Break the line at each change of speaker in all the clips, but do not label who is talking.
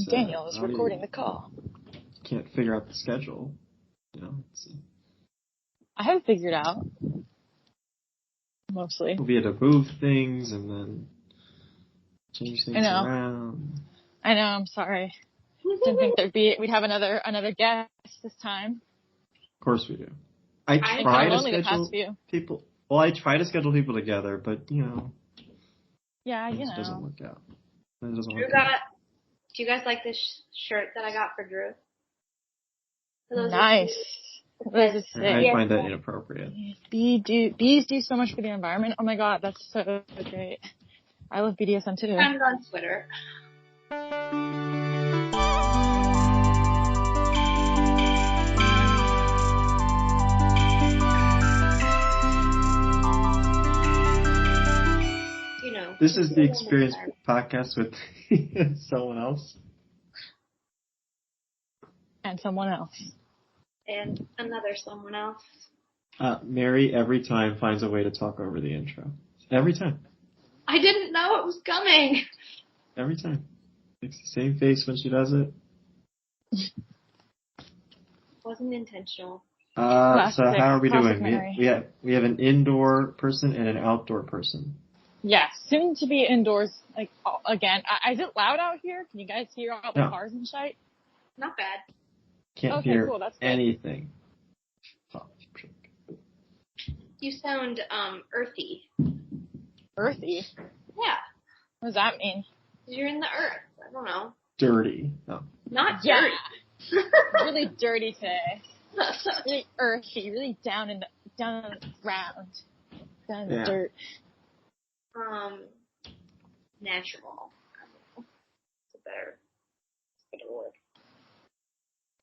Daniel is recording the call.
Can't figure out the schedule. You know,
I have it figured out. Mostly.
We had to move things and then change things around.
I know, I'm sorry. Didn't think we'd have another guest this time.
Of course we do. I try to schedule people. Well, I try to schedule people together, but you know.
Yeah,
it doesn't work out. It doesn't
Drew
work out.
Do you guys like this shirt that I got for Drew?
Nice.
I find that inappropriate.
Bees do so much for the environment. Oh my god, that's so great. I love BDSM too.
I'm on Twitter. You know.
This is the Experience podcast with someone else.
And someone else.
And another someone else.
Mary every time finds a way to talk over the intro. Every time.
I didn't know it was coming.
Every time. Makes the same face when she does it.
Wasn't intentional.
So how are we doing? We have an indoor person and an outdoor person.
Yeah, soon to be indoors. Like again, is it loud out here? Can you guys hear all the cars and shit?
Not bad.
Can't hear anything. Oh,
you sound earthy.
Earthy?
Yeah.
What does that mean?
You're in the earth. I don't know.
Dirty. No.
Not dirty.
Really dirty today. Really earthy. Really down on the ground. Down in the dirt.
Natural. It's a better word.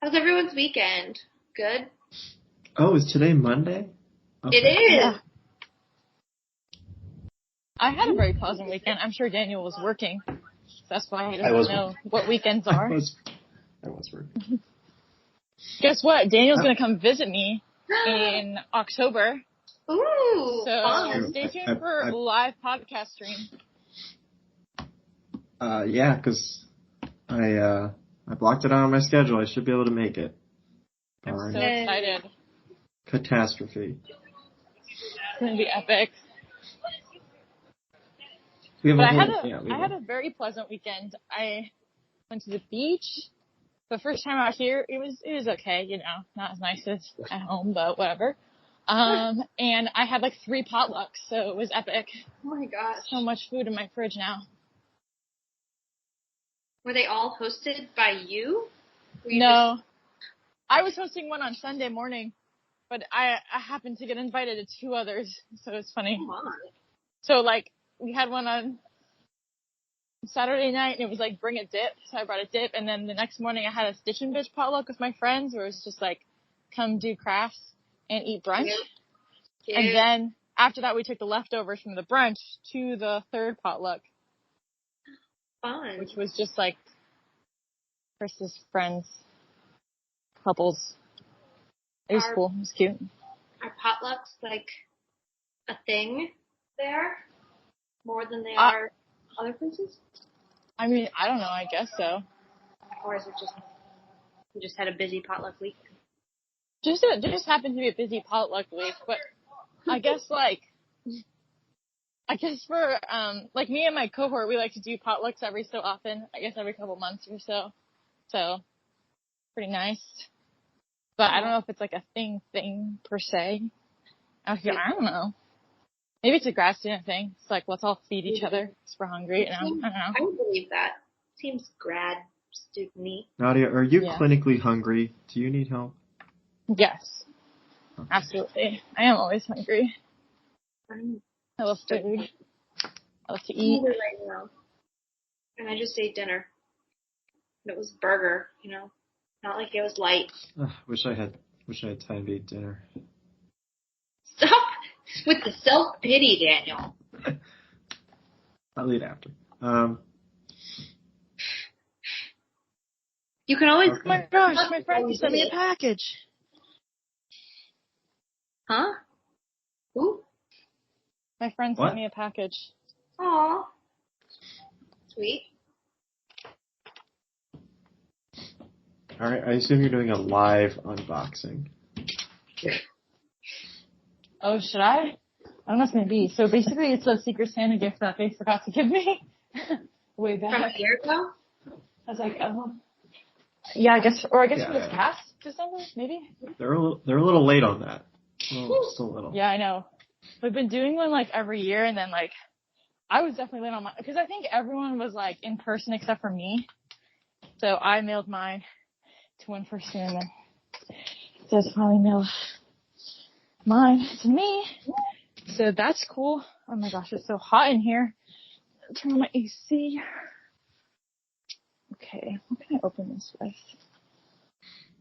How's everyone's weekend? Good?
Oh, is today Monday? Okay.
It is.
Yeah. I had a very pleasant weekend. I'm sure Daniel was working. So that's why he doesn't know what weekends are.
I was working.
Guess what? Daniel's going to come visit me in October.
Ooh,
so
fun.
Stay tuned for a live podcast stream.
Yeah, because I blocked it out on my schedule. I should be able to make it.
I'm so excited.
Catastrophe.
It's going to be epic. I had a very pleasant weekend. I went to the beach. The first time out here, it was okay, you know, not as nice as at home, but whatever. And I had like 3 potlucks, so it was epic.
Oh my gosh.
So much food in my fridge now.
Were they all hosted by you?
No. I was hosting one on Sunday morning, but I happened to get invited to 2 others, so it's funny.
Come on.
So like, we had one on Saturday night, and it was like, bring a dip, so I brought a dip, and then the next morning I had a Stitch and Bitch potluck with my friends, where it was just like, come do crafts and eat brunch.
Cute.
And then after that, we took the leftovers from the brunch to the 3rd potluck.
Fun.
Which was just like Chris's friends, couples. It was cool. It was cute.
Are potlucks like a thing there? More than they are other places?
I mean, I don't know. I guess so.
Or is it just, you just had a busy potluck week?
Just happened to be a busy potluck week, but I guess for, like me and my cohort, we like to do potlucks every so often. I guess every couple months or so. So, pretty nice. But I don't know if it's like a thing per se. Out here, I don't know. Maybe it's a grad student thing. It's like, let's all feed each other because we're hungry. I don't know.
I would believe that. Seems grad student-y.
Nadia, are you clinically hungry? Do you need help?
Yes. Okay. Absolutely. I am always hungry. I love food. I love to eat.
Right now. And I just ate dinner. And it was burger, you know. Not like it was light.
Wish I had time to eat dinner.
Stop with the self-pity, Daniel.
I'll eat after.
You can always...
Oh my gosh, my friend sent me a package.
Huh? Who?
My friend sent me a package.
Aw. Sweet.
Alright, I assume you're doing a live unboxing.
Oh, should I? I don't know if it's gonna be. So basically, it's a Secret Santa gift that they forgot to give me way back.
From a year ago?
I was like, oh, yeah, I guess from this
Yeah.
past December, maybe.
They're a little late on that. Just a little.
Yeah, I know. We've been doing one like every year, and then like I was definitely late on mine because I think everyone was like in person except for me. So I mailed mine to one person, and then just finally mailed mine to me. So that's cool. Oh my gosh, it's so hot in here. Turn on my AC. Okay, what can I open this with?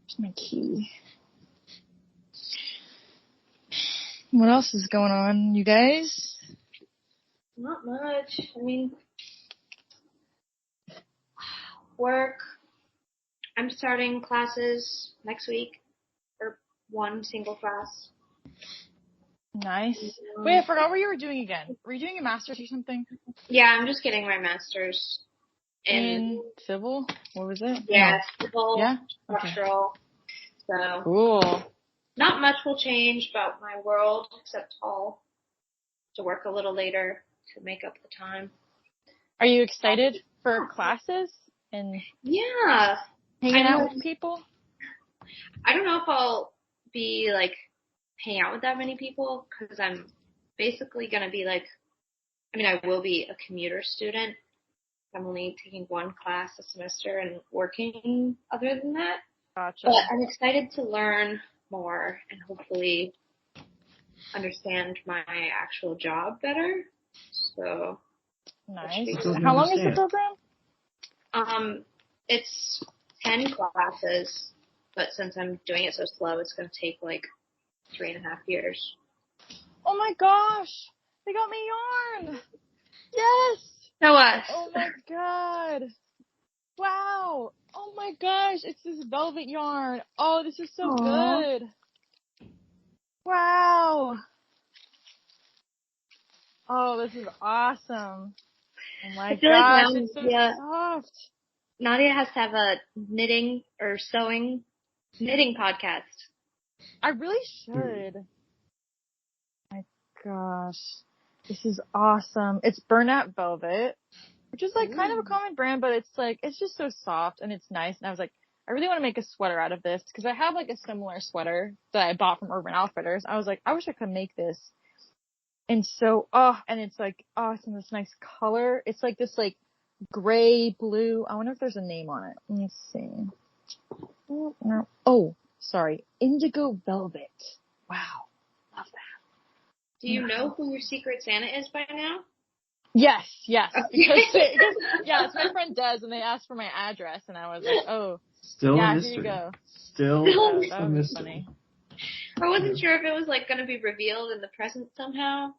Where's my key? What else is going on, you guys?
Not much. I mean, work. I'm starting classes next week, or one single class.
Nice. Wait, I forgot what you were doing again. Were you doing a master's or something?
Yeah, I'm just getting my master's
in civil? What was it?
Yeah,
No.
civil,
Yeah?
structural. Okay. So
Cool.
not much will change about my world, except I'll to work a little later to make up the time.
Are you excited for classes and
yeah,
hanging out with people?
I don't know if I'll be like hang out with that many people because I'm basically going to be like, I mean, I will be a commuter student. I'm only taking one class a semester and working other than that.
Gotcha.
But I'm excited to learn more and hopefully understand my actual job better. So
nice. How long is the program?
It's 10 classes, but since I'm doing it so slow, it's going to take like 3.5 years.
Oh my gosh! They got me yarn! Yes!
So us.
Oh my god! Wow! Oh my gosh! It's this velvet yarn. Oh, this is so good. Wow! Oh, this is awesome. Oh my gosh, like it's so soft.
Nadia has to have a knitting podcast.
I really should. My gosh. This is awesome. It's Bernat Velvet, which is like kind of a common brand, but it's like, it's just so soft and it's nice. And I was like, I really want to make a sweater out of this because I have like a similar sweater that I bought from Urban Outfitters. I was like, I wish I could make this. And so, and it's like, it's in this nice color. It's like this like gray, blue. I wonder if there's a name on it. Let me see. Oh, sorry. Indigo Velvet. Wow. Love that.
Do you know who your Secret Santa is by now?
Yes. Because yes, my friend does, and they asked for my address, and I was like, oh.
Still a
mystery.
Here you go.
Still
a mystery.
Funny.
I wasn't sure if it was like going to be revealed in the present somehow.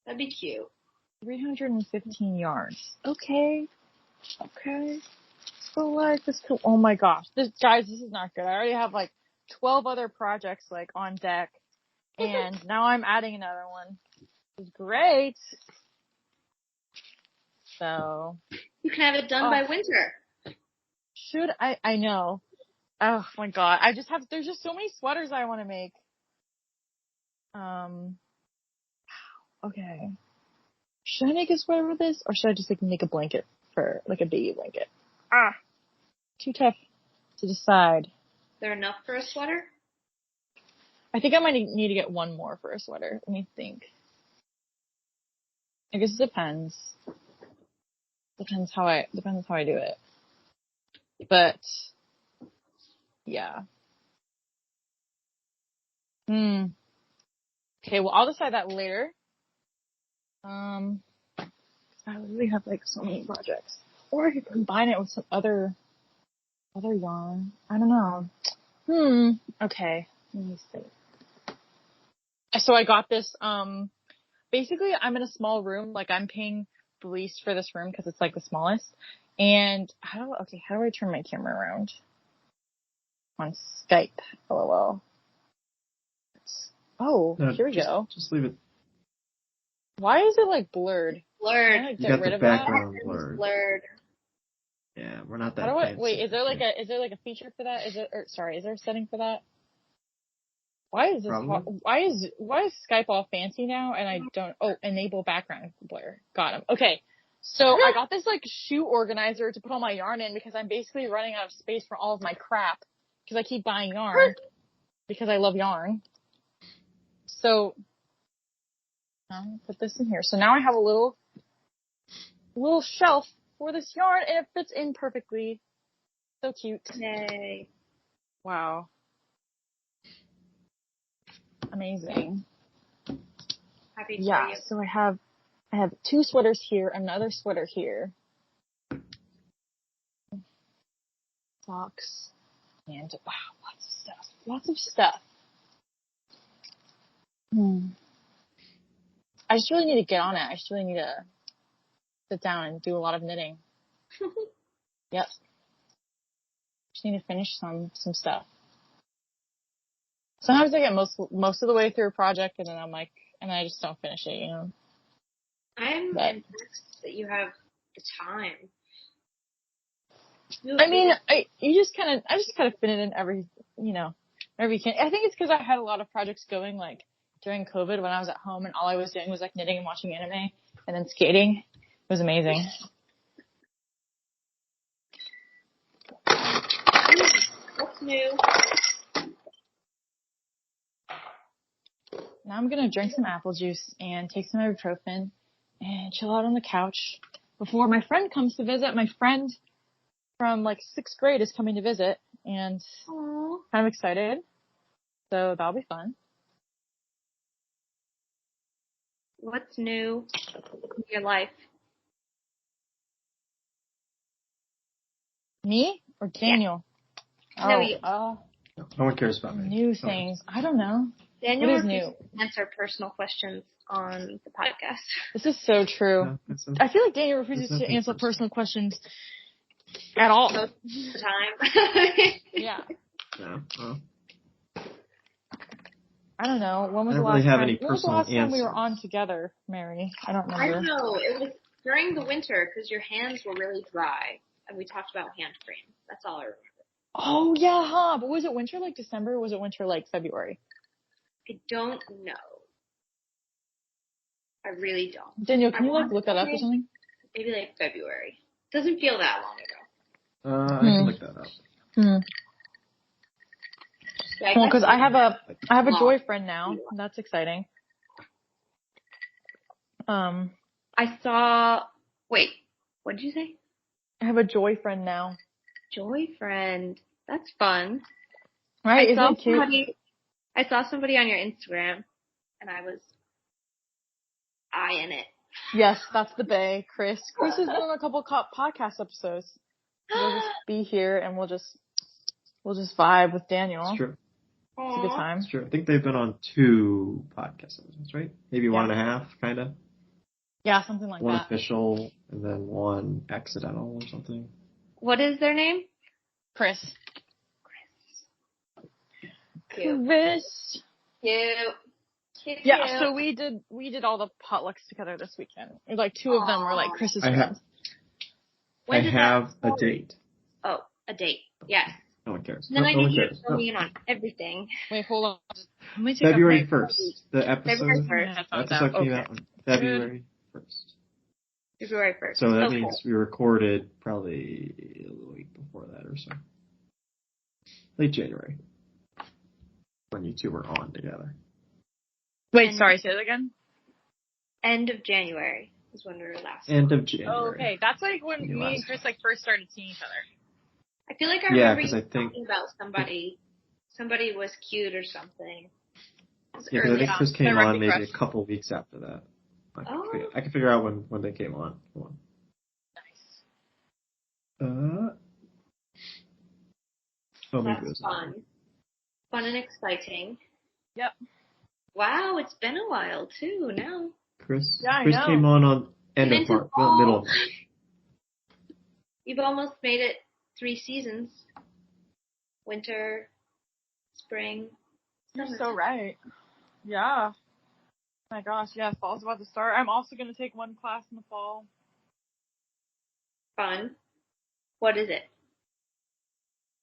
That'd be cute.
315 yards. Okay. So like this cool. Oh my gosh. This is not good. I already have like 12 other projects like on deck, and now I'm adding another one. This is great. So.
You can have it done by winter.
Should I know. Oh my god. There's just so many sweaters I want to make. Okay. Should I make a sweater with this, or should I just like make a blanket for like a baby blanket? Too tough to decide.
Is there enough for a sweater?
I think I might need to get one more for a sweater. Let me think. I guess it depends. Depends how I do it. But yeah. Okay, well I'll decide that later. I really have like so many projects. Or I could combine it with some other yarn. I don't know. Okay. Let me see. So I got this, basically I'm in a small room. Like I'm paying the least for this room because it's like the smallest. And how do I turn my camera around? On Skype. LOL. Here we go.
Just leave it.
Why is it like blurred?
Blurred.
Can I, like, get rid of
background
that? Blurred.
Yeah, we're not that fancy.
Wait, is there like a feature for that? Is there a setting for that? Why is this why is Skype all fancy now and I don't enable background blur. Got him. Okay. So I got this like shoe organizer to put all my yarn in because I'm basically running out of space for all of my crap because I keep buying yarn because I love yarn. So I'll put this in here. So now I have a little shelf for this yarn and it fits in perfectly. So cute.
Yay.
Wow. Amazing.
Happy for you.
So I have 2 sweaters here, another sweater here. Socks. And wow, lots of stuff. I just really need to get on it. I just really need to sit down and do a lot of knitting. Yep. Just need to finish some stuff. Sometimes I get most of the way through a project and then I just don't finish it, you know.
I'm impressed that you have the time.
I just kind of fit it in every weekend. I think it's because I had a lot of projects going like during COVID when I was at home and all I was doing was like knitting and watching anime and then skating. It was amazing.
What's new?
Now I'm gonna drink some apple juice and take some ibuprofen and chill out on the couch before my friend comes to visit. My friend from like 6th grade is coming to visit and
Aww.
kind of excited. So that'll be fun.
What's new in your life?
Me or Daniel?
Yeah.
No one cares about me.
New things. I don't know.
Daniel
what is new?
Answer personal questions on the podcast.
This is so true. I feel like Daniel refuses to answer personal questions at all.
Most of the time.
Yeah.
Yeah. Well,
I don't know. When was
I
the
don't
last
really have
time?
any
When was the
personal
last time we were
answers.
on together, Mary? I don't remember.
I don't know. It was during the winter because your hands were really dry, and we talked about hand cream. That's all I remember.
Oh yeah, huh? But was it winter like December? Or was it winter like February?
I don't know. I really don't.
Daniel, can you like look that up or something?
Maybe like February. Doesn't feel that long ago.
I can look that up.
Yeah,
well, because I have a joy friend now. That's exciting.
I saw. Wait, what did you say?
I have a joy friend now.
Joy friend. That's fun.
Right? Isn't it cute?
I saw somebody on your Instagram, and I was eyeing it.
Yes, that's the bae, Chris. Chris is doing a couple podcast episodes. We'll just be here and we'll just vibe with Daniel.
It's true.
It's a good time.
It's true. I think they've been on 2 podcast episodes, right? Maybe 1.5, kind of.
Yeah, something like
one
that.
1 official and then 1 accidental or something.
What is their name?
Chris.
Cute.
Chris.
Cute.
Yeah, so we did all the potlucks together this weekend. Like 2 of them were like Chris's friends.
I have a date.
Oh, a date. Yes.
No one cares.
Then I
no
need
one
you
cares.
to fill me in on everything.
Wait, hold on.
February 1st. The episode.
February
1st. Came out on February 1st.
February 1st.
So that means we recorded probably a week before that or so. Late January. When you 2 were on together.
Wait, sorry, say that again?
End of January is when we were last.
End of January.
Oh, okay. That's like when me and Chris like first started seeing each other.
I feel like I remember you talking about somebody. Somebody was cute or something.
Yeah, because I think Chris came on maybe
crush.
a couple weeks after that. I can figure out when they came on. Come on.
Nice.
That's fun. Fun and exciting.
Yep.
Wow, it's been a while too now.
Chris
Chris
came on end of March, middle of March.
You've almost made it 3 seasons. Winter, spring.
You're so right. Yeah. Oh my gosh, yeah, fall's about to start. I'm also going to take 1 class in the fall.
Fun. What is it?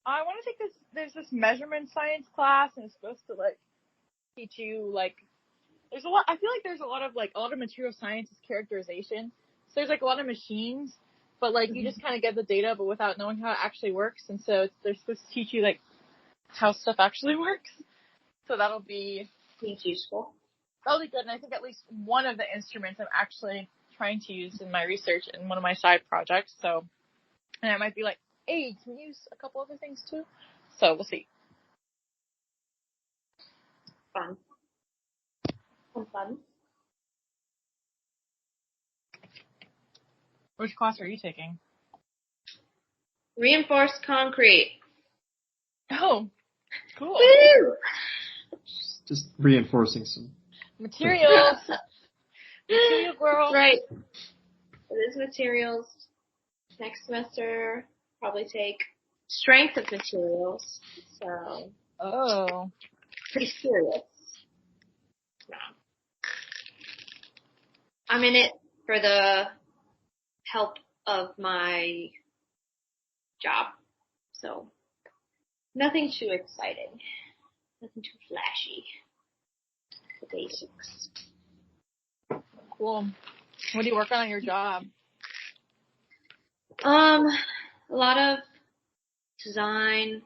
I want to take this. There's this measurement science class, and it's supposed to like teach you like. There's a lot. I feel like there's a lot of material science is characterization. So there's like a lot of machines, but like you just kind of get the data, but without knowing how it actually works. And so they're supposed to teach you like how stuff actually works. So that'll be
useful.
That'll be good. And I think at least one of the instruments I'm actually trying to use in my research in one of my side projects. So, and I might be like, hey, can we use a couple other things too? So we'll see.
Fun. Fun.
Which class are you taking?
Reinforced concrete.
Oh, cool.
Woo!
Just reinforcing some
Materials. Material girl.
Right. It is materials. Next semester, probably take strength of materials. So.
Oh.
Pretty serious. No. I'm in it for the help of my job. So, nothing too exciting. Nothing too flashy. The basics.
Cool. What do you work on your job?
A lot of design,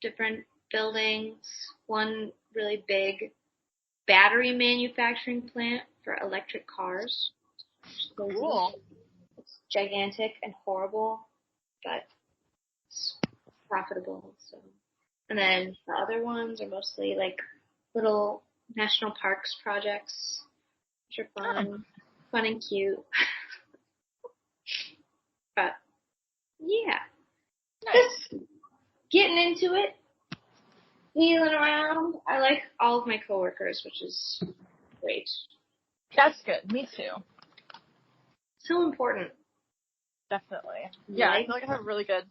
different buildings, one really big battery manufacturing plant for electric cars.
Cool.
It's gigantic and horrible, but it's profitable. So, and then the other ones are mostly like little national parks projects, which are fun, fun and cute. But yeah,
Nice.
just getting into it, feeling around. I like all of my coworkers, which is great.
That's good. Me too.
So important.
Definitely. Yeah, I feel like I have a really good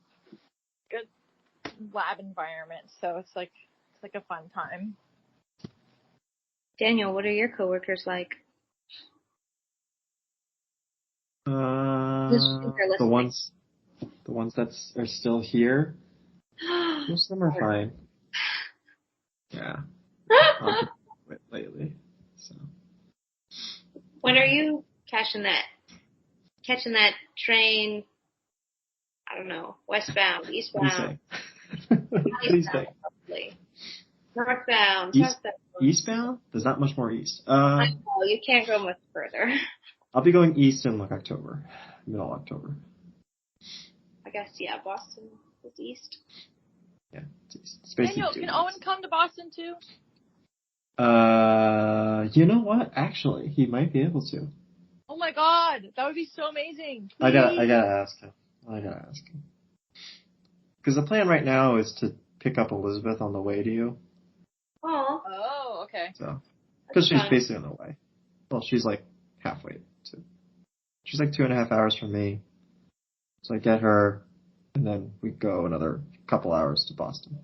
lab environment, so it's like a fun time.
Daniel, what are your coworkers like?
The ones that are still here, most of them are fine. Yeah. Lately. So.
When are you catching that train? I don't know, westbound, eastbound.
What do you say?
Probably. Northbound, southbound.
Eastbound? There's not much more east.
I know, you can't go much further.
I'll be going east in like October, middle October.
I guess, yeah, Boston is east.
Yeah, it's east. It's
Daniel, can Owen come to Boston too?
You know what? Actually, he might be able to.
Oh my god, that would be so amazing.
Please. I gotta ask him. Because the plan right now is to pick up Elizabeth on the way to you.
Oh,
okay.
So, because she's basically on the way. Well, she's like halfway to. She's like 2.5 hours from me. So I get her, and then we go another couple hours to Boston.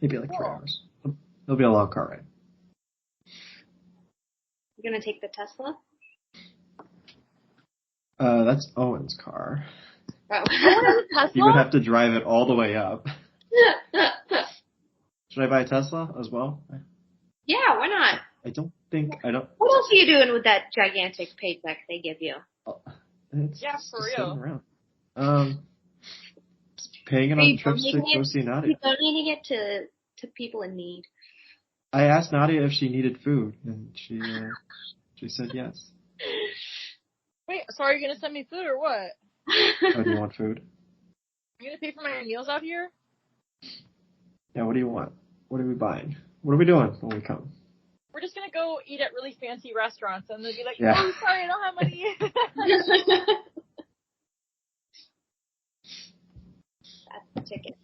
Maybe like 3 hours. It'll be a long car ride.
You're gonna take the Tesla?
That's Owen's car.
Oh.
Tesla?
He would have to drive it all the way up. Should I buy a Tesla as well?
Yeah, why not?
I don't.
What else are you doing with that gigantic paycheck they give you?
It's
Yeah,
just
for
sitting
real.
around. Paying it on trips to go see Nadia.
You're donating it to people in need.
I asked Nadia if she needed food, and she said yes.
Wait, so are you gonna send me food or what?
Oh, do you want food?
Are you gonna pay for my meals out here?
Yeah, what do you want? What are we buying? What are we doing when we come?
We're just gonna go eat at really fancy restaurants, and they'll be like,
Yeah.
"Oh, sorry, I don't have money."
That's the ticket.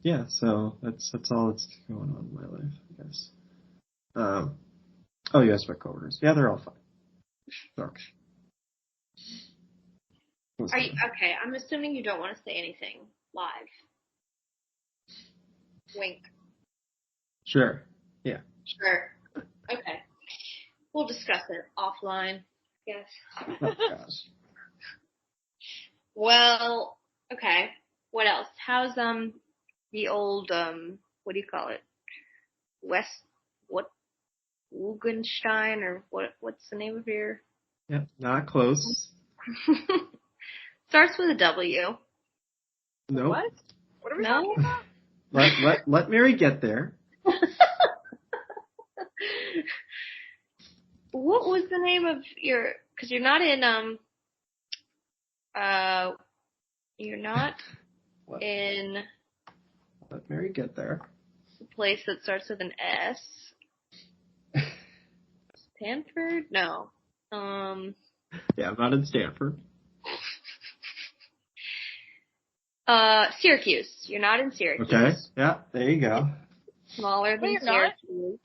Yeah, so that's all that's going on in my life, I guess. Oh, you asked about coworkers. Yeah, they're all fine. Dark.
Are you okay? I'm assuming you don't want to say anything live. Wink.
Sure. Yeah.
Sure. Okay. We'll discuss it offline. Yes.
Oh gosh.
Well, okay. What else? How's the old what do you call it? What Wugenstein or what's the name of your
Yeah, not close.
starts with a W.
Nope.
What? What are we
No?
talking about?
Let Mary get there.
What was the name of your? Because you're not in you're not
What?
in
Let Mary get there.
a place that starts with an S. Stanford? No.
Yeah, I'm not in Stanford.
Syracuse. You're not in Syracuse.
Okay. Yeah, there you go.
Smaller
Wait,
than
you're not?
Syracuse.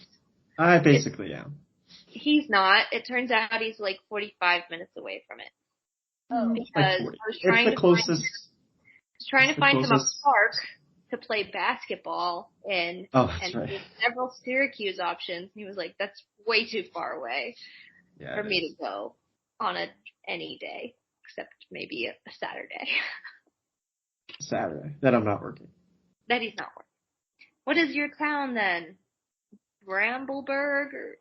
I basically am.
He's not. It turns out he's like 45 minutes away from it.
Oh.
Because
Like
I
40.
was
It's
trying
the
to
closest.
find him a
closest.
park to play basketball in,
Oh, that's
and
right.
there's several Syracuse options. He was like, "That's way too far away
Yeah.
for
it
me
is.
to go on any day, except maybe a Saturday
Saturday. That I'm not working.
that he's not working." What is your town then? Brambleburg or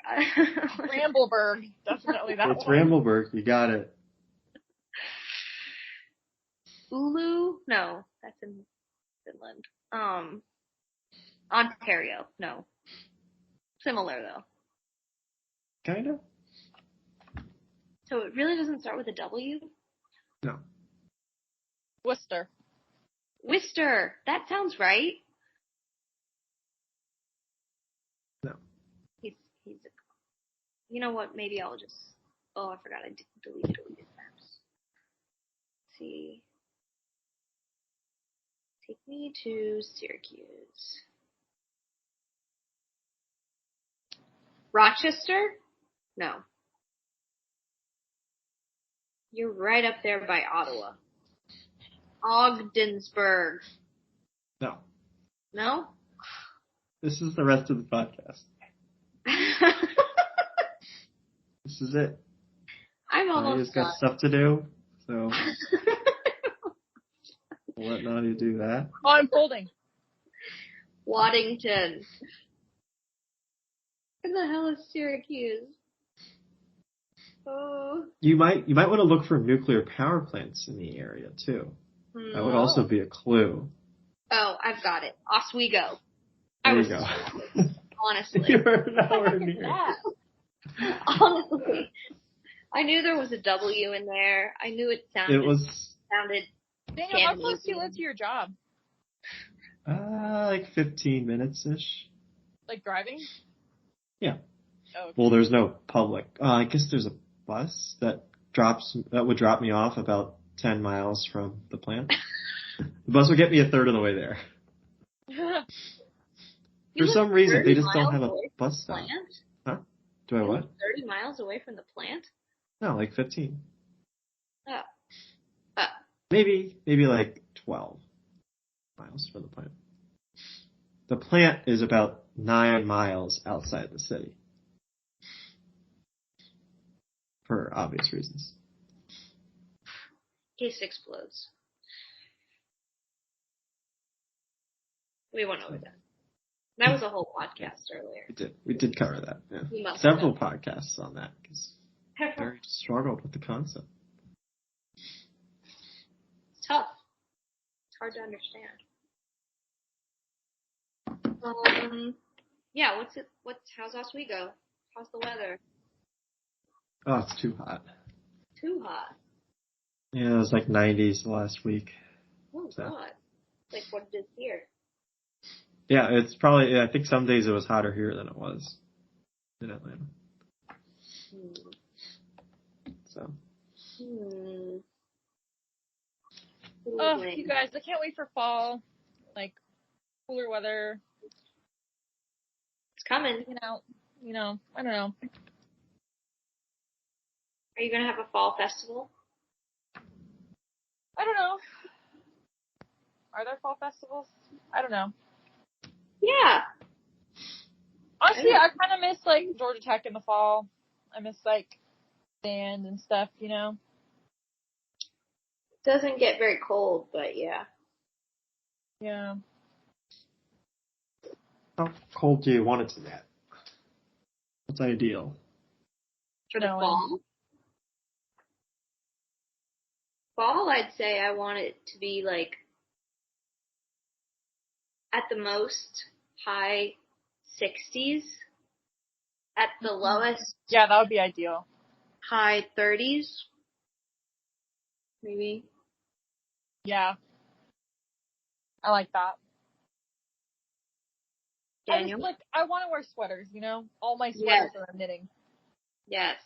Rambleburg. Definitely that
It's
one.
Rambleburg. You got it.
Ulu? No, that's in Finland. Ontario. No, similar though.
Kind of.
So it really doesn't start with a W?
No.
Worcester.
Worcester. That sounds right.
No.
He's you know what? Maybe I'll just, oh, I forgot I deleted maps. Let's see. Take me to Syracuse. Rochester? No. You're right up there by Ottawa. Ogdensburg.
No.
No?
This is the rest of the podcast. This is it.
I'm
Nadia's
almost
got
done.
stuff to do, so we'll let Nadia do that.
Oh, I'm folding.
Waddington. Where the hell is Syracuse? Oh.
You might want to look for nuclear power plants in the area too. That would also be a clue.
Oh, I've got it. Oswego.
There you go.
Honestly.
You're nowhere near.
That? Honestly. I knew there was a W in there. I knew it sounded
Daniel, how close do you live to your job?
Like 15 minutes-ish.
Like driving?
Yeah.
Oh, okay.
Well, there's no public. I guess there's a bus that would drop me off about 10 miles from the plant. The bus would get me a third of the way there. For some reason, they just don't have a bus stop. Huh? Do I what?
30 miles away from the plant?
No, like 15.
Oh.
Maybe like 12 miles from the plant. The plant is about 9 miles outside the city. For obvious reasons.
In case it explodes. We went over that. That was a whole podcast earlier.
We did cover that. Yeah.
must
Several podcasts on that because
have.
Mary struggled with the concept.
It's tough. It's hard to understand. Yeah, how's Oswego? How's the weather?
Oh, it's too hot.
Too hot.
Yeah, it was like 90s last week.
Oh,
so.
God. Like what it is here.
Yeah, it's probably, I think some days it was hotter here than it was in Atlanta. So.
Oh, you guys, I can't wait for fall. Like, cooler weather.
It's coming.
You know, I don't know.
Are you going to have a fall festival?
I don't know. Are there fall festivals? I don't know.
Yeah.
Honestly, I kind of miss, like, Georgia Tech in the fall. I miss, like, sand and stuff, you know?
It doesn't get very cold, but yeah.
Yeah.
How cold do you want it to get? What's ideal?
For the fall? Fall, I'd say I want it to be like at the most high 60s, at the lowest
Yeah, that would be ideal.
high 30s, maybe.
Yeah. I like that.
Daniel?
I want to wear sweaters, you know? All my sweaters are knitting.
Yes.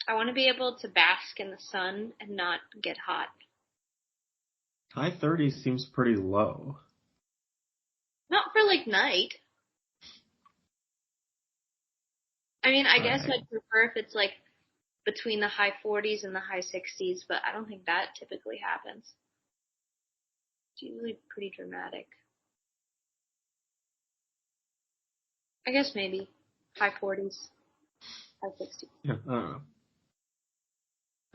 I want to be able to bask in the sun and not get hot.
High 30s seems pretty low.
Not for like night. I mean, I guess I'd prefer if it's like between the high 40s and the high 60s, but I don't think that typically happens. It's usually pretty dramatic. I guess maybe high 40s, high 60s.
Yeah, I don't know.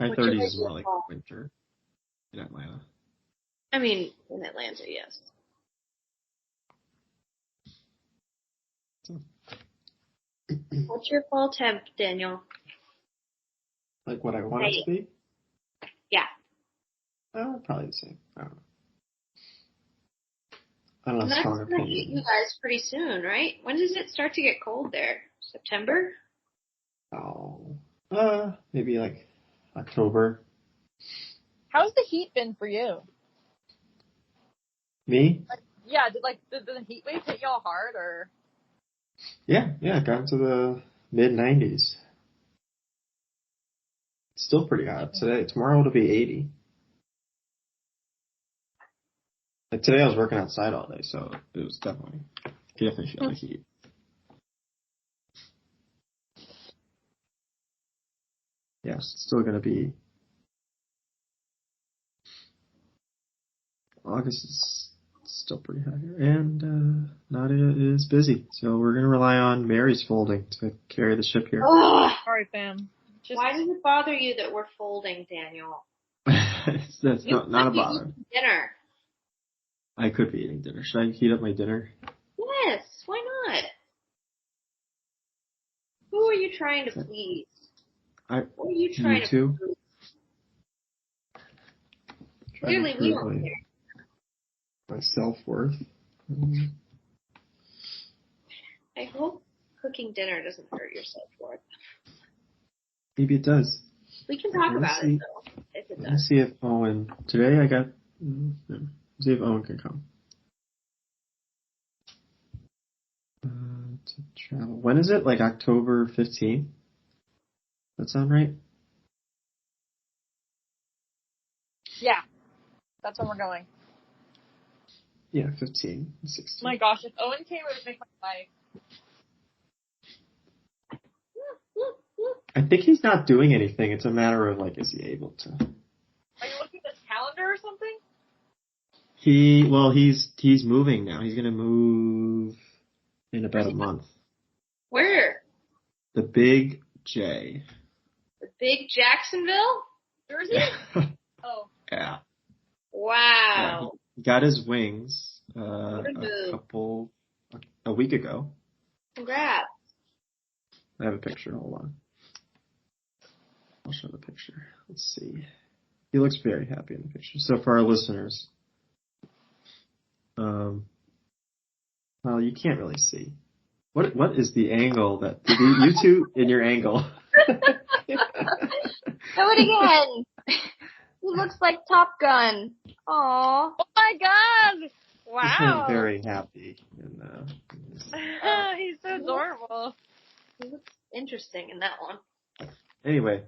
High 30s is more like winter in Atlanta.
I mean, in Atlanta, yes. What's your fall temp, Daniel?
Like what I want it to be?
Yeah.
Probably the same. I don't know. I don't know.
That's
Strong
gonna hit
opinion.
you guys pretty soon, right? When does it start to get cold there? September?
Oh, maybe like October.
How's the heat been for you?
Me?
Did the heat wave hit y'all hard or?
Yeah, it got into the mid 90s. It's still pretty hot today. Tomorrow it'll be 80. Like today I was working outside all day, so it was definitely feel the heat. Yes, it's still gonna be. August is still pretty hot here, and Nadia is busy, so we're gonna rely on Mary's folding to carry the ship here.
Ugh.
Sorry, fam.
Why does it bother you that we're folding, Daniel?
That's not a bother.
Dinner.
I could be eating dinner. Should I heat up my dinner?
Yes, why not? Who are you trying to please? What are you trying to prove? Clearly, we don't care.
My self-worth.
I hope cooking dinner doesn't hurt your self-worth.
Maybe it does.
We can talk about it, though, if it does.
Let's see if Owen... Today I got... Let's see if Owen can come. To travel. When is it? Like October 15th? That sound right?
Yeah. That's when we're going.
Yeah, 15, 16.
My gosh, if Owen came, it would make my life.
I think he's not doing anything. It's a matter of, like, is he able to?
Are you looking at his calendar or something?
He's moving now. He's gonna move in about a month.
Where?
The Big J.
The Big Jacksonville?
Jersey? Oh.
Yeah.
Wow.
Yeah, he got his wings a week ago.
Congrats.
I have a picture. Hold on. I'll show the picture. Let's see. He looks very happy in the picture. So for our listeners, well, you can't really see. What is the angle that you two in your angle?
Show it again. He looks like Top Gun. Aww.
Oh my god! Wow.
He's very happy.
He's so adorable.
He looks interesting in that one.
Anyway,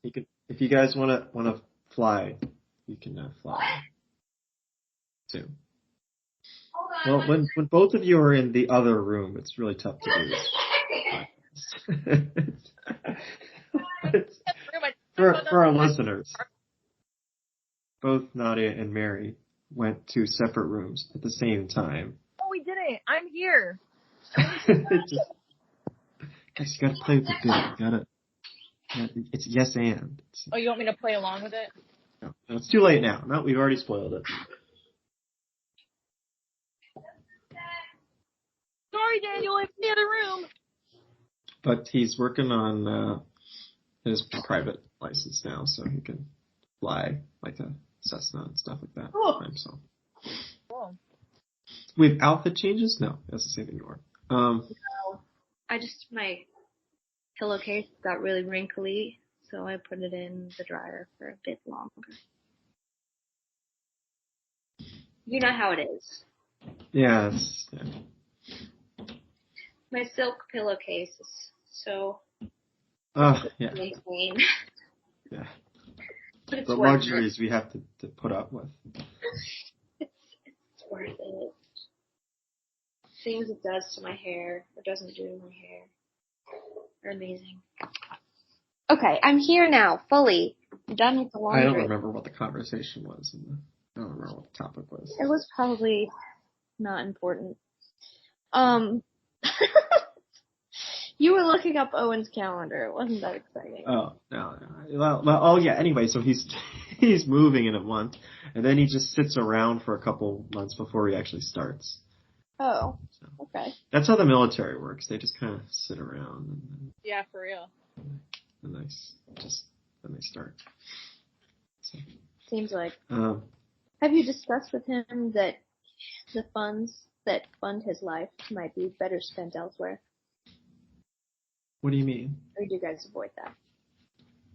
you can, if you guys wanna fly, you can fly too. Well, when both of you are in the other room, it's really tough to do this. For our listeners, both Nadia and Mary went to separate rooms at the same time.
Oh, we didn't. I'm here.
Guys, you gotta play with the bit. It's yes and.
Oh, you want me to play along with it?
No, it's too late now. No, we've already spoiled it.
Sorry, Daniel, I'm in the other room.
But he's working on his private license now, so he can fly like a Cessna and stuff like that by himself.
Cool.
With outfit changes? No, that's the same thing you are.
No, my pillowcase got really wrinkly, so I put it in the dryer for a bit longer. You know how it is.
Yeah.
My silk pillowcase is so
Yeah.
insane.
Yeah.
But it's
The
worth
luxuries we have to put up with.
It's worth it. Things it does to my hair or doesn't do to my hair are amazing. Okay, I'm here now, fully. I'm done with the laundry.
I don't remember what the conversation was. I don't remember what the topic was.
It was probably not important. You were looking up Owen's calendar. It wasn't that exciting.
Oh, no. Well, yeah, anyway, so he's moving in a month, and then he just sits around for a couple months before he actually starts.
Oh, okay.
That's how the military works. They just kind of sit around.
Yeah, for real.
And then they start. So,
Seems like.
Um,
Have you discussed with him that the funds that fund his life might be better spent elsewhere?
what do you mean?
Or do you guys avoid that?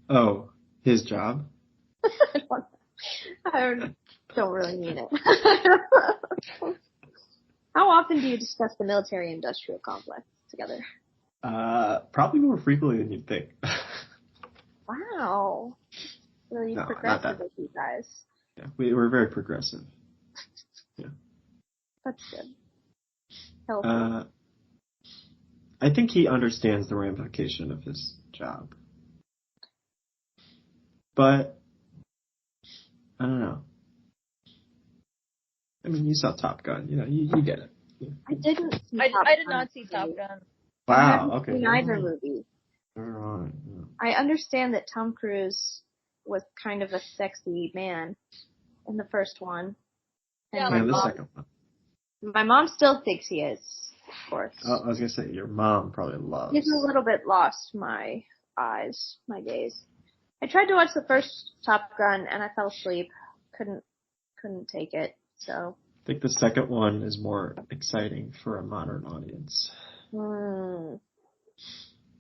Oh, his job?
I don't really mean it. How often do you discuss the military-industrial complex together?
Probably more frequently than you'd think.
Wow. Really
No,
progressive with you guys.
Yeah, we're very progressive. Yeah.
That's good. Healthy.
I think he understands the ramification of his job. But, I don't know. I mean, you saw Top Gun. You know, you get it. Yeah.
I didn't see
I did not see Top Gun.
Wow,
I
okay.
haven't seen either movie.
Alright.
I understand that Tom Cruise was kind of a sexy man in the first one.
Yeah,
And the second one.
My mom still thinks he is, of course.
I was going to say, your mom probably loves.
He's a little bit lost my gaze. I tried to watch the first Top Gun and I fell asleep. Couldn't take it, so.
I think the second one is more exciting for a modern audience.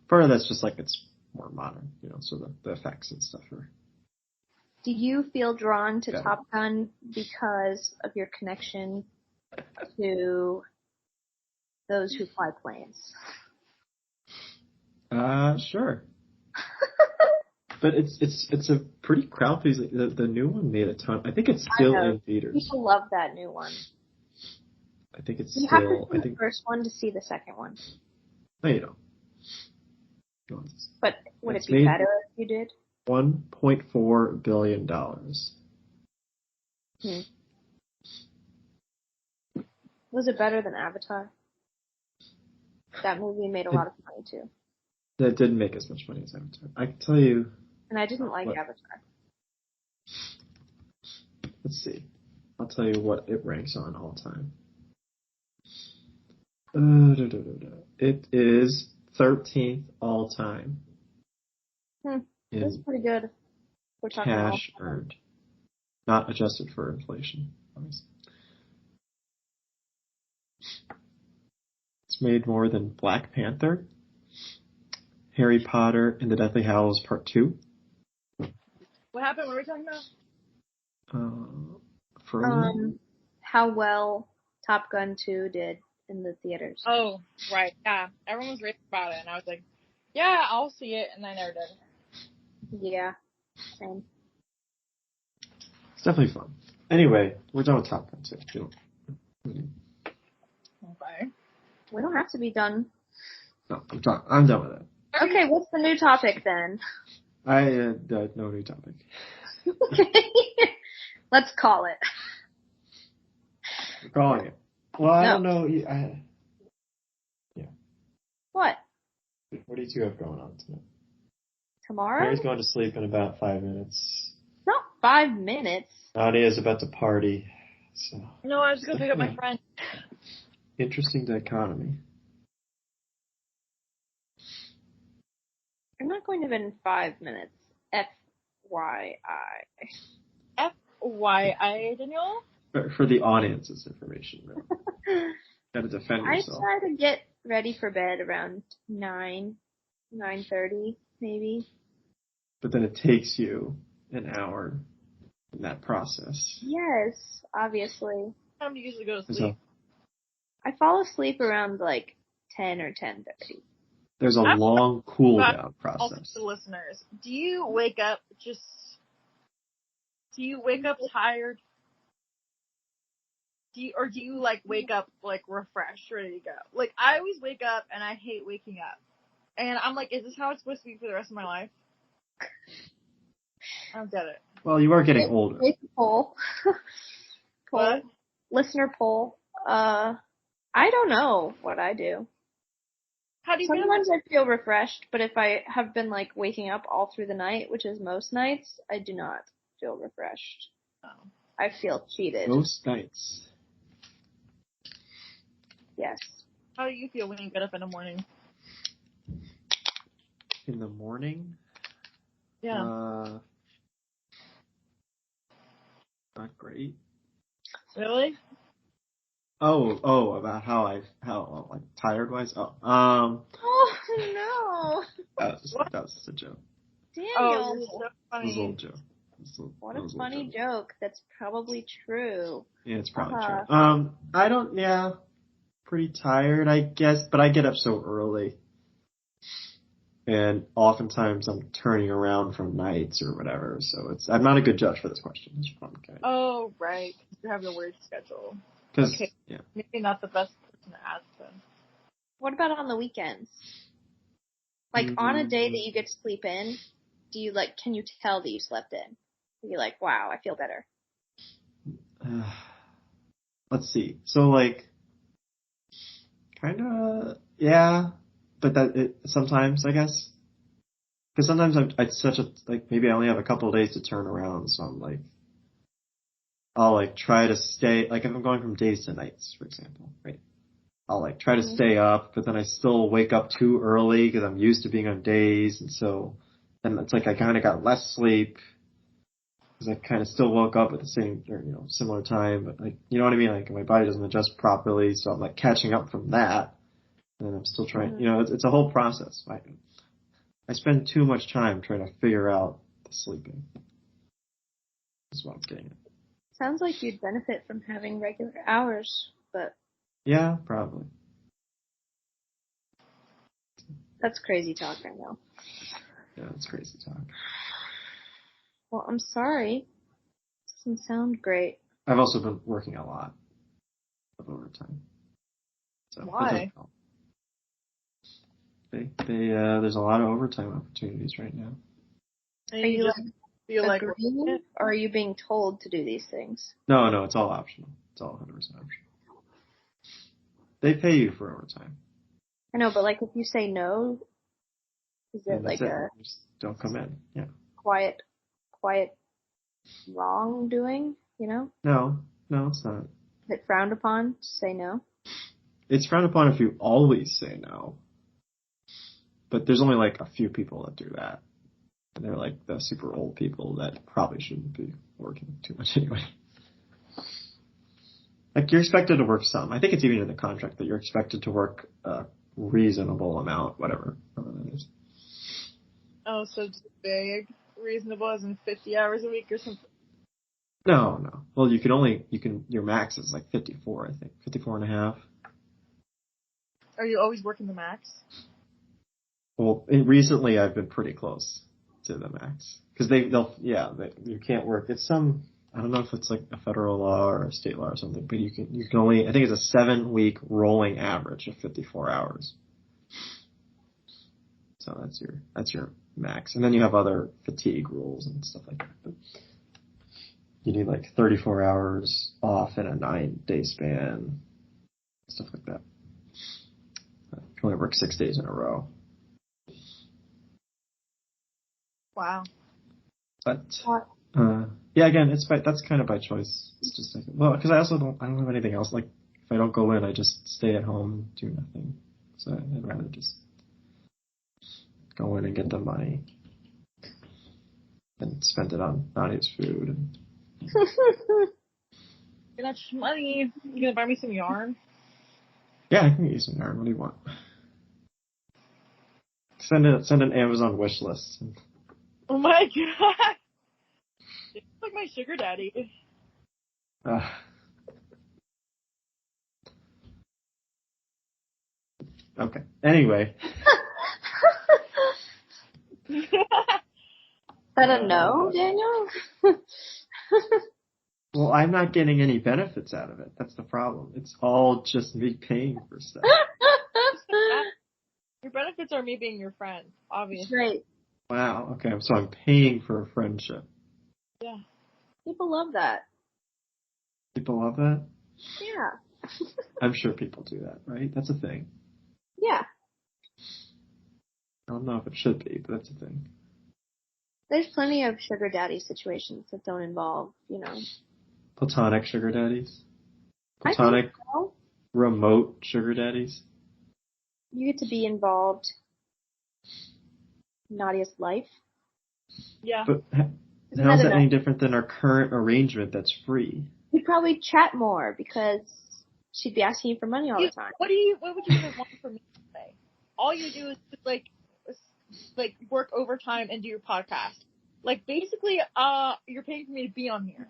Part of that's just like it's more modern, you know, so the effects and stuff are.
Do you feel drawn to
Yeah.
Top Gun because of your connection to those who fly planes?
Sure. But it's a pretty crowd pleasing. The new one made a ton. I think it's still in theaters.
People love that new one.
I think it's
You
still.
have to see the first one to see the second one.
No, you don't.
But would it be better if you did?
$1.4 billion.
Was it better than Avatar? That movie made a lot of money too.
That didn't make as much money as Avatar. I can tell you.
And I didn't like Avatar.
Let's see. I'll tell you what it ranks on all time. It is 13th all time.
That's pretty good. We're talking
cash earned, not adjusted for inflation. Obviously. It's made more than Black Panther, Harry Potter and the Deathly Hallows Part 2.
What happened? What were we talking about?
Frozen.
How well Top Gun 2 did in the theaters.
Oh, right. Yeah. Everyone was raving about it, and I was like, yeah, I'll see it, and I never did.
Yeah. Same.
It's definitely fun. Anyway, we're done with Top Gun 2.
Okay.
We don't have to be done.
No, I'm done with it.
Okay, what's the new topic then?
No new topic.
Let's call it.
We're calling it. Well, I don't know. Yeah.
What?
What do you two have going on tonight?
Tomorrow?
Mary's going to sleep in about 5 minutes.
Not 5 minutes.
Nadia's about to party. So
No, I was going to pick up my friend.
interesting dichotomy.
I'm not going to bed in 5 minutes. FYI.
FYI, Daniel?
For the audience's information, really. Gotta defend yourself.
I try to get ready for bed around 9:30, maybe.
But then it takes you an hour in that process.
Yes, obviously.
What time do you usually go to
So
sleep?
I fall asleep around like 10 or 10:30.
there's a long cool down process.
Also, to listeners, do you wake up tired? Do you like wake up like refreshed, ready to go? Like I always wake up and I hate waking up. And I'm like, is this how it's supposed to be for the rest of my life? I don't get it.
Well, you are getting older.
Make a poll.
What?
Listener poll. I don't know what I do.
How do you feel?
Sometimes I feel refreshed, but if I have been like waking up all through the night, which is most nights, I do not feel refreshed.
Oh.
I feel cheated.
Most nights.
Yes.
How do you feel when you get up in the morning?
In the morning?
Yeah.
Not great.
Really?
Oh, about how like tired wise?
Oh no.
That was just a joke.
Daniel.
Oh, you're so
It was
funny.
a little joke.
What a funny joke. That's probably true.
Yeah, it's probably true. Pretty tired, I guess, but I get up so early. And oftentimes I'm turning around from nights or whatever, so I'm not a good judge for this question. Okay.
Oh, right. You have your weird schedule.
Because,
Okay.
yeah.
Maybe not the best person to ask then.
What about on the weekends? Like on a day that you get to sleep in, can you tell that you slept in? Are you like, wow, I feel better?
Let's see. So like, kinda, yeah, but sometimes, I guess. Because sometimes maybe I only have a couple of days to turn around, so I'm like, I'll like try to stay, like if I'm going from days to nights, for example, right? I'll like try to stay up, but then I still wake up too early because I'm used to being on days, and so then it's like I kind of got less sleep because I kind of still woke up at the same, or, similar time, but like, you know what I mean? Like my body doesn't adjust properly, so I'm like catching up from that, and then I'm still trying, it's a whole process. I spend too much time trying to figure out the sleeping. That's what I'm getting at.
Sounds like you'd benefit from having regular hours, but...
Yeah, probably.
That's crazy talk right now.
Yeah, that's crazy talk.
Well, I'm sorry. Doesn't sound great.
I've also been working a lot of overtime. So
why?
There's a lot of overtime opportunities right now.
Are you just feel like
agreeing, or are you being told to do these things?
No, it's all optional. It's all 100% optional. They pay you for overtime.
I know, but like if you say no, is it like a
just don't come in? Yeah.
quiet wrongdoing?
No, it's not.
Is it frowned upon to say no?
It's frowned upon if you always say no. But there's only like a few people that do that. And they're like the super old people that probably shouldn't be working too much anyway. Like you're expected to work some. I think it's even in the contract that you're expected to work a reasonable amount, whatever that is.
Oh, so it's big, reasonable as in 50 hours a week or something?
No. Well, your max is like 54, I think. 54 and a half.
Are you always working the max?
Well, recently I've been pretty close to the max. Because you can't work. It's I don't know if it's like a federal law or a state law or something, but you can only, I think it's a 7-week rolling average of 54 hours. So that's your max. And then you have other fatigue rules and stuff like that. But you need like 34 hours off in a 9-day span, stuff like that. You can only work 6 days in a row.
Wow.
But yeah, again, that's kind of by choice. It's just like, well, because I don't have anything else. Like, if I don't go in, I just stay at home and do nothing. So I'd rather just go in and get the money and spend it on Nadia's food. And
That's money. You gonna buy me some yarn?
yeah, I can get you some yarn. What do you want? Send an Amazon wish list.
Oh my god. It's like my sugar daddy.
Okay. Anyway.
Is that a no, Daniel?
Well, I'm not getting any benefits out of it. That's the problem. It's all just me paying for stuff.
Your benefits are me being your friend, obviously.
Right.
Wow. Okay. So I'm paying for a friendship.
Yeah.
People love that.
People love that?
Yeah.
I'm sure people do that, right? That's a thing.
Yeah.
I don't know if it should be, but that's a thing.
There's plenty of sugar daddy situations that don't involve,
Platonic sugar daddies?
I think
Platonic
so.
remote sugar daddies?
You get to be involved in Nadia's life.
Yeah.
But how's that any different than our current arrangement that's free?
We'd probably chat more because she'd be asking you for money all the time.
What would you guys want from me today? All you do is just like work overtime and do your podcast. Like basically, you're paying for me to be on here.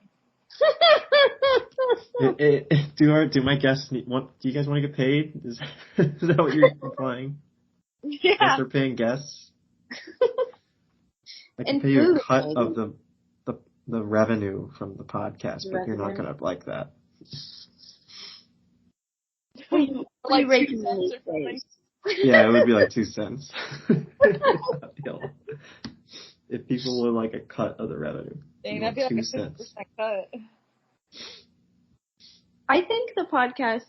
Do my guests do you guys want to get paid? Is that what you're implying?
Yeah.
Guests are paying guests? I can pay you a cut of the revenue from the podcast, but you're not gonna like that.
Like 2 cents or something.
Yeah, it would be like 2 cents. If people would like a cut of the revenue.
Dang, that'd be like a 50% cut.
I think the podcast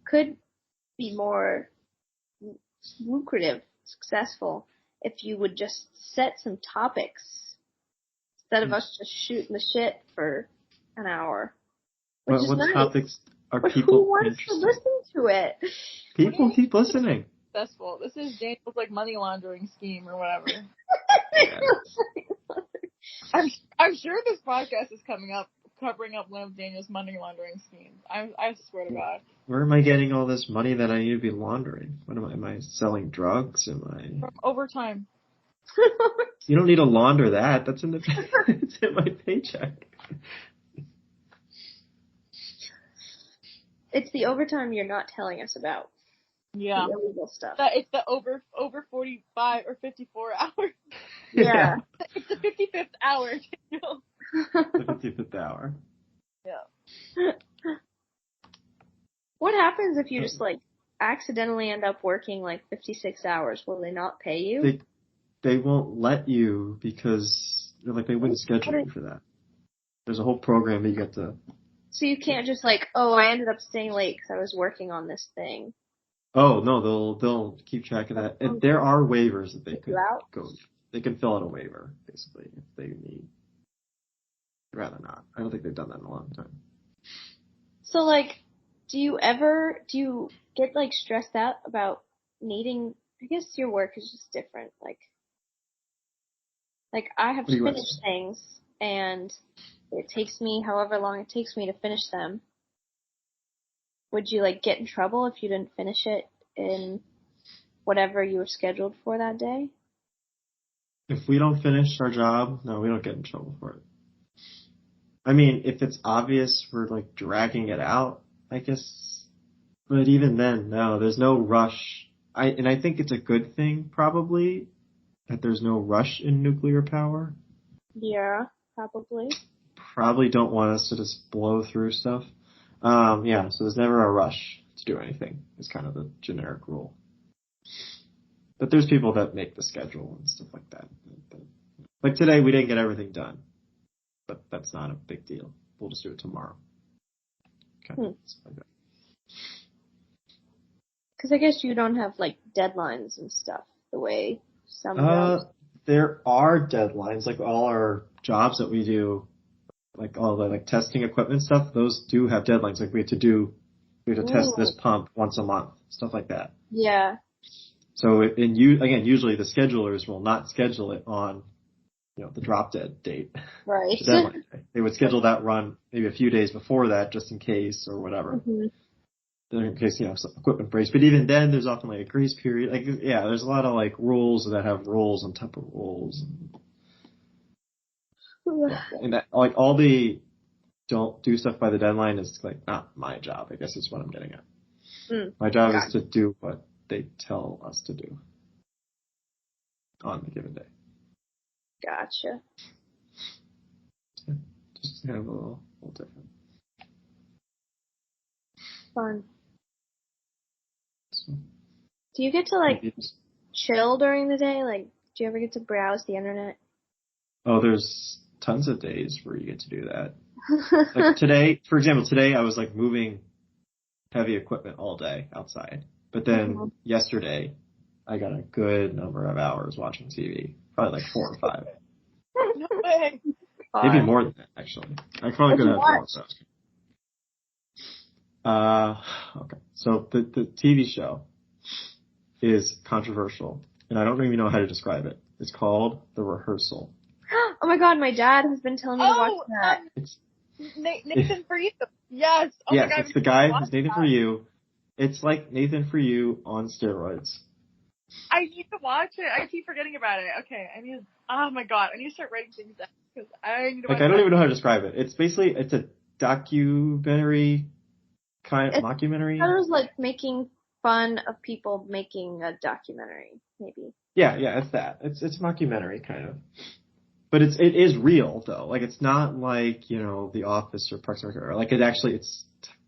could be more lucrative, successful, if you would just set some topics instead of us just shooting the shit for an hour. Which is
what
nice.
topics are
but
people
who wants to listen to it?
People keep listening.
Successful. This is Daniel's like money laundering scheme or whatever.
Yeah.
I'm sure this podcast is covering up one of Daniel's money laundering schemes. I swear to God.
Where am I getting all this money that I need to be laundering? Am I selling drugs?
From overtime.
You don't need to launder that. That's it's in my paycheck.
It's the overtime you're not telling us about.
Yeah.
The illegal stuff.
It's the over 45 or 54 hours.
Yeah.
It's the 55th hour.
The 55th hour.
Yeah.
What happens if you just accidentally end up working 56 hours? Will they not pay you?
They won't let you because they wouldn't schedule you for that. There's a whole program that you get to.
So you can't just I ended up staying late because I was working on this thing.
Oh no, they'll keep track of that. And there are waivers that they could go. They can fill out a waiver basically if they need. I'd rather not. I don't think they've done that in a long time. So
do you get stressed out about needing? I guess your work is just different. I have to finish things, and it takes me however long it takes me to finish them. Would you get in trouble if you didn't finish it in whatever you were scheduled for that day?
If we don't finish our job, no, we don't get in trouble for it. I mean, if it's obvious we're dragging it out, I guess. But even then, no, there's no rush. I think it's a good thing probably that there's no rush in nuclear power.
Yeah, probably.
Probably don't want us to just blow through stuff. Yeah, so there's never a rush to do anything. It's kind of the generic rule. But there's people that make the schedule and stuff like that. Like today, we didn't get everything done. But that's not a big deal. We'll just do it tomorrow. Okay.
Because I guess you don't have deadlines and stuff the way some jobs.
there are deadlines, like all our jobs that we do, like all the like testing equipment stuff, those do have deadlines. Like we have to test this pump once a month, stuff like that.
Yeah.
So again, usually the schedulers will not schedule it on, the drop dead date.
Right.
The deadline day. They would schedule that run maybe a few days before that, just in case or whatever.
Mm-hmm.
In case, some equipment breaks. But even then, there's often like a grace period. Like, yeah, there's a lot of like rules that have rules on top of rules. And that, like, all the don't do stuff by the deadline is like not my job, I guess is what I'm getting at. My job is to do what they tell us to do on the given day.
Gotcha.
Yeah, just kind of a little different.
Fun.
So,
do you get to like chill during the day? Like, do you ever get to browse the internet?
Oh, there's tons of days where you get to do that. Like today, for example, I was like moving heavy equipment all day outside. But then yesterday, I got a good number of hours watching TV. Probably like 4 or 5.
No way.
Maybe more than that, actually. I probably could have more. Okay. So the TV show is controversial, and I don't even know how to describe it. It's called The Rehearsal.
Oh my god, my dad has been telling me to watch that.
It's Nathan For You. Yes. Oh
yes,
my God,
it's the guy who's Nathan For You. It's like Nathan For You on steroids.
I need to watch it. I keep forgetting about it. Okay, oh my god, I need to start writing things down because I need to watch
I don't even know how to describe it. It's basically, it's a documentary, mockumentary.
It was like making fun of people making a documentary, maybe.
Yeah, it's that. It's a mockumentary, kind of. But it is real, though. Like, it's not like, The Office or Parks and Rec. Like, it's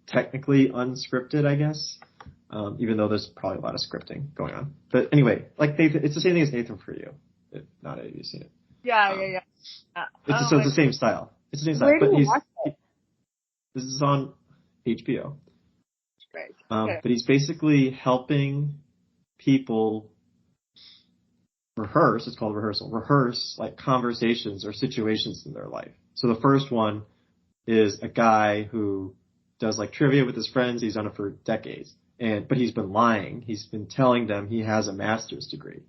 technically unscripted, I guess. Even though there's probably a lot of scripting going on. But anyway, like, it's the same thing as Nathan For You. If not, have you seen it?
Yeah.
It's the same style. It's the same style.
Where do you watch it?
This is on HBO.
Great.
But he's basically helping people rehearse. It's called rehearsal. Rehearse like conversations or situations in their life. So the first one is a guy who does like trivia with his friends. He's done it for decades, but he's been lying. He's been telling them he has a master's degree.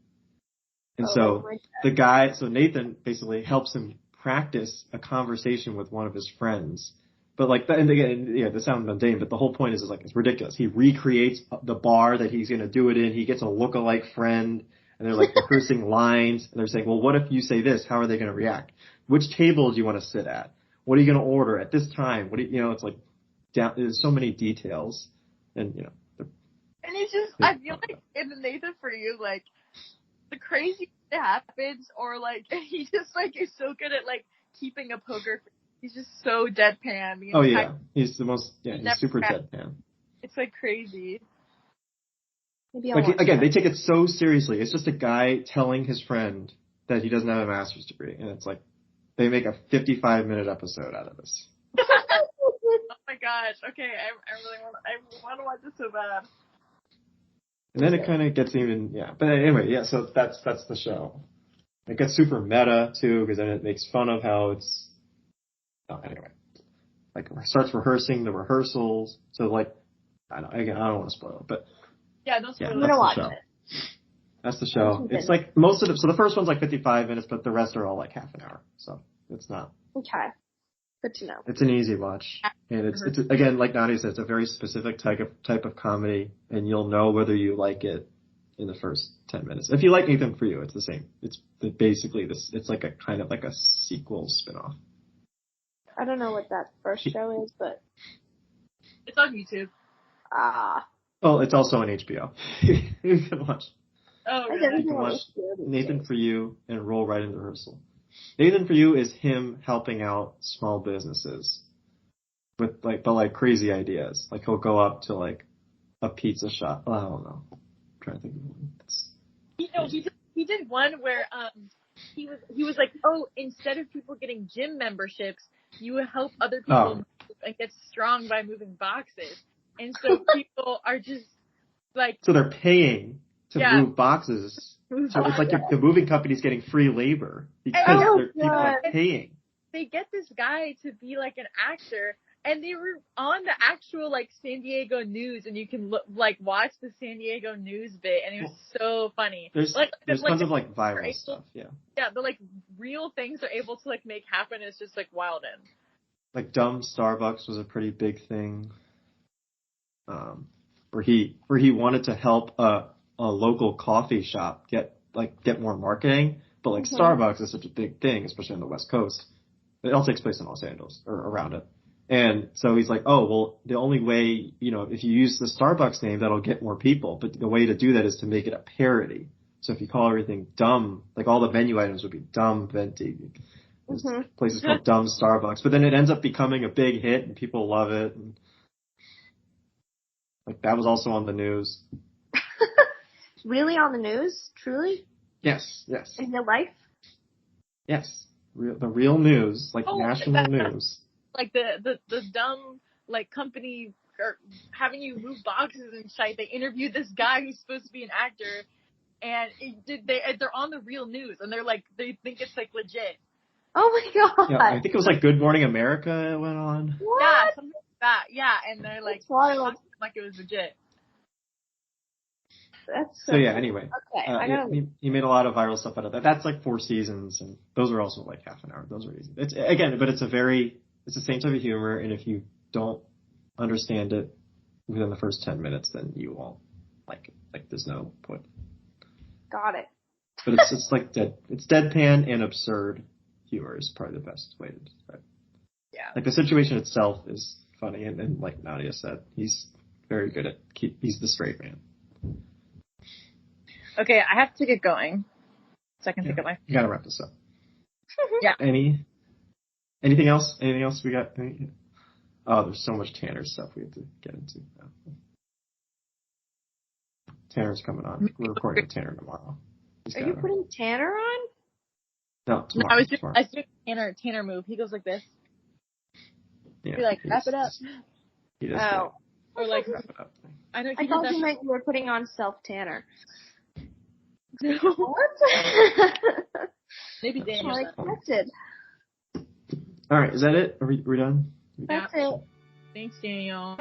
And so Nathan basically helps him practice a conversation with one of his friends. But like, and again, yeah, this sounds mundane, but the whole point is like, it's ridiculous. He recreates the bar that he's going to do it in. He gets a lookalike friend, and they're like rehearsing lines, and they're saying, well, what if you say this? How are they going to react? Which table do you want to sit at? What are you going to order at this time? It's like, there's so many details, and
and it's just, I feel like in the Nathan For You, like, the crazy shit happens, or like, he just like is so good at like keeping a poker face. He's just so deadpan.
Oh yeah, he's the most. Yeah, he's super deadpan.
It's like crazy.
Maybe
like again, they take it so seriously. It's just a guy telling his friend that he doesn't have a master's degree, and it's like they make a 55-minute episode out of this.
Oh my gosh! Okay, I want to watch it so bad.
And then it kind of gets but anyway, yeah. So that's the show. It gets super meta too, because then it makes fun of how it's. Anyway, like starts rehearsing the rehearsals. So like, I don't want to spoil it, but
yeah, don't spoil it.
I'm gonna watch it.
That's the show. It's like most of it. So the first one's like 55 minutes, but the rest are all like half an hour. So it's not.
Okay. Good to know.
It's an easy watch, and it's again, like Nadia said, it's a very specific type of comedy, and you'll know whether you like it in the first 10 minutes. If you like Nathan For You, it's the same. It's basically this. It's like a kind of like a sequel spinoff.
I don't know what that first show is, but
it's on YouTube.
Well, it's also on HBO. You can watch.
Oh, really?
You can watch Nathan For You and roll right into rehearsal. Nathan For You is him helping out small businesses with like crazy ideas. Like he'll go up to like a pizza shop. I don't know. I'm trying to think of one.
He did one where he was like, oh, instead of people getting gym memberships, you would help other people move and get strong by moving boxes. And so people are just like,
so they're paying to
Yeah.
move boxes. So it's like the moving company's getting free labor because people are paying.
They get this guy to be like an actor, and they were on the actual like San Diego news, and you can watch the San Diego news bit, and it was so funny.
There's tons of like viral stuff, yeah.
Yeah, the like real things they're able to like make happen is just like wild. And
like dumb Starbucks was a pretty big thing, where he wanted to help a local coffee shop get more marketing, but like Starbucks is such a big thing, especially on the West Coast. It all takes place in Los Angeles or around it. And so he's like, oh, well, the only way, if you use the Starbucks name, that'll get more people. But the way to do that is to make it a parody. So if you call everything dumb, like all the menu items would be dumb venti. Places called dumb Starbucks. But then it ends up becoming a big hit and people love it. And like that was also on the news.
Really on the news? Truly?
Yes.
In real life?
Yes. The real news, like national news.
Like the dumb like company or having you move boxes and shit. They interviewed this guy who's supposed to be an actor, and they're on the real news, and they're like they think it's like legit.
Oh my god!
Yeah, I think it was like Good Morning America went on.
What?
Yeah, something like that. Yeah, and they're like
wild.
Like it was legit.
That's
so yeah. Anyway,
okay.
He made a lot of viral stuff out of that. That's like 4 seasons, and those are also like half an hour. Those are easy. It's the same type of humor, and if you don't understand it within the first 10 minutes, then you won't like it. Like there's no point.
Got it.
But it's like it's deadpan and absurd humor is probably the best way to describe it.
Yeah.
Like the situation itself is funny, and like Nadia said, he's very good at he's the straight man.
Okay, I have to get going, so I can think of my.
You gotta wrap this up.
Yeah.
Anything else? Anything else we got? Oh, there's so much Tanner stuff we have to get into. Tanner's coming on. We're recording with Tanner tomorrow.
Are you putting Tanner on?
No, tomorrow.
I was doing Tanner move. He goes like this.
Yeah,
Be like, wrap it up.
He does.
Oh.
Or like,
wrap it up.
I
thought you meant you were putting on self-Tanner.
What? Maybe Daniel.
I expected.
All right, is that it? Are we done?
That's it.
Thanks, Daniel.